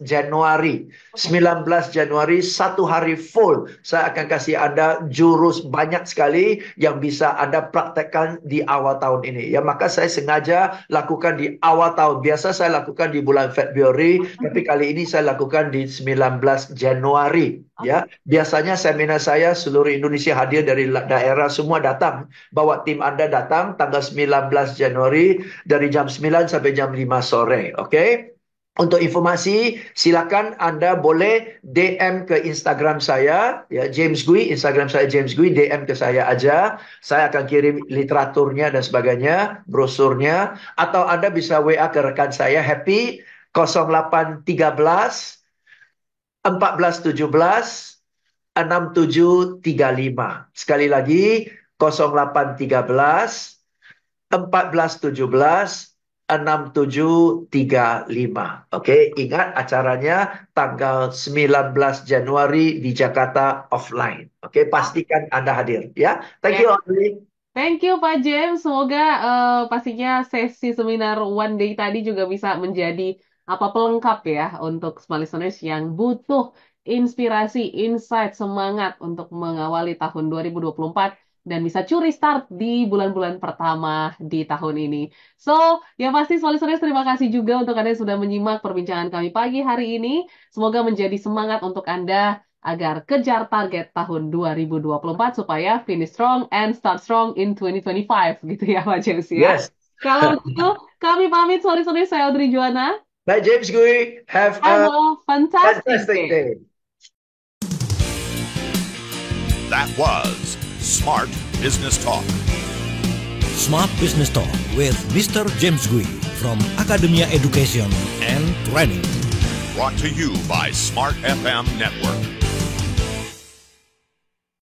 Januari. 19 Januari, 1 hari full. Saya akan kasih Anda jurus banyak sekali yang bisa Anda praktekkan di awal tahun ini. Ya, maka saya sengaja lakukan di awal tahun. Biasa saya lakukan di bulan Februari, tapi kali ini saya lakukan di 19 Januari. Ya, biasanya seminar saya seluruh Indonesia hadir dari daerah, semua datang. Bawa tim Anda datang tanggal 19 Januari dari jam 9 sampai jam 5 sore. Oke? Untuk informasi, silakan Anda boleh DM ke Instagram saya, ya, James Gui, Instagram saya James Gui, DM ke saya aja. Saya akan kirim literaturnya dan sebagainya, brosurnya. Atau Anda bisa WA ke rekan saya, Happy, 0813 1417 6735. Sekali lagi, 0813 1417 6735. Oke, ingat acaranya tanggal 19 Januari di Jakarta offline. Oke, pastikan Anda hadir, ya. Thank you, Audrey. Thank you Pak James. Semoga pastinya sesi seminar one day tadi juga bisa menjadi pelengkap ya untuk smart listeners yang butuh inspirasi, insight, semangat untuk mengawali tahun 2024 dan bisa curi start di bulan-bulan pertama di tahun ini. So, yang pasti smart listeners, terima kasih juga untuk Anda yang sudah menyimak perbincangan kami pagi hari ini. Semoga menjadi semangat untuk Anda agar kejar target tahun 2024 supaya finish strong and start strong in 2025 gitu ya Pak James ya. Yes. Kalau gitu kami pamit, sorry saya Audrey Joanna. Bye James Gui. Have Have a a fantastic fantastic day. That was Smart Business Talk. Smart Business Talk with Mr. James Gui from Academia Education and Training. Brought to you by Smart FM Network.